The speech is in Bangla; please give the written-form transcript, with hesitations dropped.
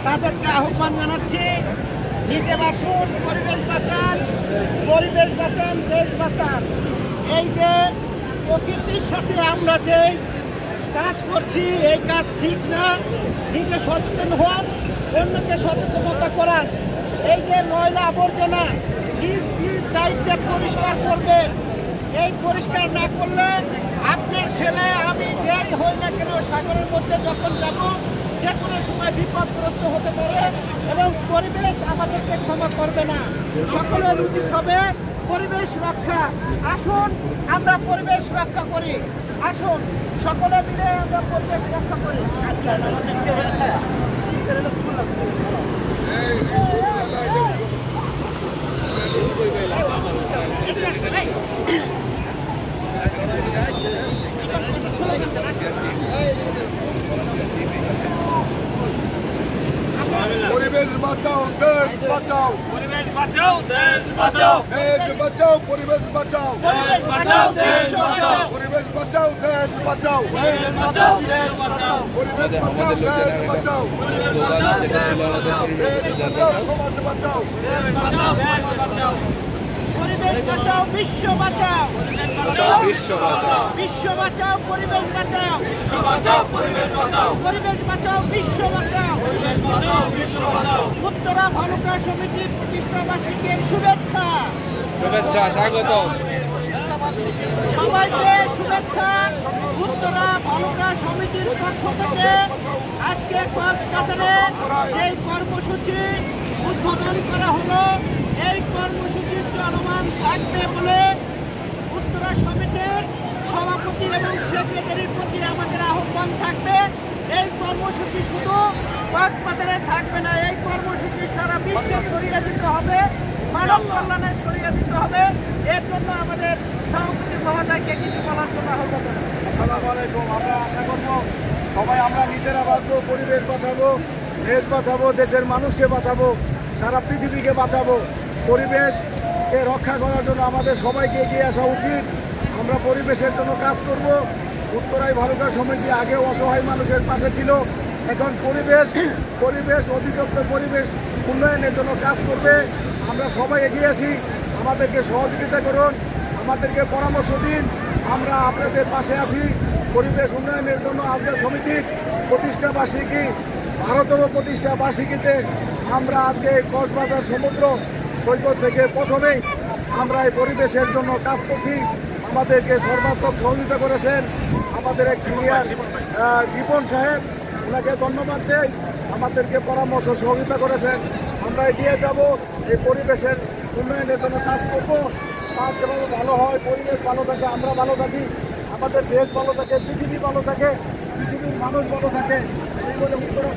তাদেরকে আহ্বান জানাচ্ছি, নিজে বাঁচুন, পরিবেশ বাঁচান, পরিবেশ বাঁচান, দেশ বাঁচান। এই যে প্রকৃতির সাথে আমরা যে কাজ করছি, এই কাজ ঠিক না। নিজে সচেতন হন, অন্যকে সচেতনতা করান। এই যে ময়লা আবর্জনা নিজ নিজ দায়িত্বে পরিষ্কার করবেন। এই পরিষ্কার না করলে আপনার ছেলে, আমি যেই হই না কেন, সাগরের মধ্যে যখন যাব, যে কোনো সময় বিপদগ্রস্ত হতে পারে এবং পরিবেশ আমাদেরকে ক্ষমা করবে না। সকলের উচিত হবে পরিবেশ রক্ষা। আসুন আমরা পরিবেশ রক্ষা করি, আসুন সকলে মিলে আমরা পরিবেশ রক্ষা করি। পরিবেশ বাঁচাও, দেশ বাঁচাও। পরিবেশ বাঁচাও, দেশ বাঁচাও। দেশ বাঁচাও, পরিবেশ বাঁচাও। পরিবেশ বাঁচাও, দেশ বাঁচাও। পরিবেশ বাঁচাও, দেশ বাঁচাও। পরিবেশ বাঁচাও, দেশ বাঁচাও। পরিবেশ বাঁচাও, দেশ বাঁচাও। স্লোগান যেটা ছিল আমাদের পরিবেশ দেশ বাঁচাও, সমাজ বাঁচাও। পরিবেশ বাঁচাও, দেশ বাঁচাও। পরিবেশ বাঁচাও, বিশ্ব বাঁচাও। বিশ্ব বাঁচাও। বিশ্ব বাঁচাও, পরিবেশ বাঁচাও। বিশ্ব বাঁচাও, পরিবেশ বাঁচাও। পরিবেশ বাঁচাও, বিশ্ব বাঁচাও। পরিবেশ বাঁচাও, বিশ্ব বাঁচাও। উত্তরা ভালুকা সমিতির প্রতিষ্ঠাবার্ষিকীর শুভেচ্ছা। শুভেচ্ছা, স্বাগত। সবাইকে শুভেচ্ছা। উত্তরা ভালুকা সমিতির পক্ষ থেকে আজকে কক্সবাজারে এই কর্মসূচি উদ্বোধন করা হলো। এই কর্মসূচি চলমান থাকবে বলে উত্তরা সমিতির সভাপতি এবং সেক্রেটারির প্রতি আমাদের আহ্বান থাকবে। এই কর্মসূচি শুধু কক্সবাজারে থাকবে না, এই কর্মসূচি সারা বিশ্বে ছড়িয়ে দিতে হবে, মানব কল্যাণে ছড়িয়ে দিতে হবে। এর জন্য আমাদের সভাপতি মহোদয়কে কিছু বলার জন্য আহ্বান জানাই। আসসালামু আলাইকুম। আমরা আশা করব সবাই আমরা নিজেরা বাঁচবো, পরিবেশ বাঁচাবো, দেশ বাঁচাবো, দেশের মানুষকে বাঁচাবো, সারা পৃথিবীকে বাঁচাবো। পরিবেশকে রক্ষা করার জন্য আমাদের সবাইকে এগিয়ে আসা উচিত। আমরা পরিবেশের জন্য কাজ করব। উত্তরাই ভালুকা সমিতি আগেও অসহায় মানুষের পাশে ছিল, এখন পরিবেশ অধিদপ্তর পরিবেশ উন্নয়নের জন্য কাজ করবে। আমরা সবাই এগিয়ে আসি, আমাদেরকে সহযোগিতা করুন, আমাদেরকে পরামর্শ দিন। আমরা আপনাদের পাশে আছি। পরিবেশ উন্নয়নের জন্য আজকে সমিতির প্রতিষ্ঠাবার্ষিকী, 12তম প্রতিষ্ঠাবার্ষিকীতে আমরা আজকে কক্সবাজার সমুদ্র সৈকত থেকে প্রথমেই আমরা এই পরিবেশের জন্য কাজ করছি। আমাদেরকে সর্বাত্মক সহযোগিতা করেছেন আমাদের এক সিনিয়র রিপন সাহেব, ওনাকে ধন্যবাদ দেই। আমাদেরকে পরামর্শ সহযোগিতা করেছেন। আমরা এগিয়ে যাব, এই পরিবেশের উন্নয়নের জন্য কাজ করবো। কাজ যেভাবে ভালো হয়, পরিবেশ ভালো থাকে, আমরা ভালো থাকি, আমাদের দেশ ভালো থাকে, পৃথিবী ভালো থাকে, পৃথিবীর মানুষ ভালো থাকে, এই বলে উত্তরা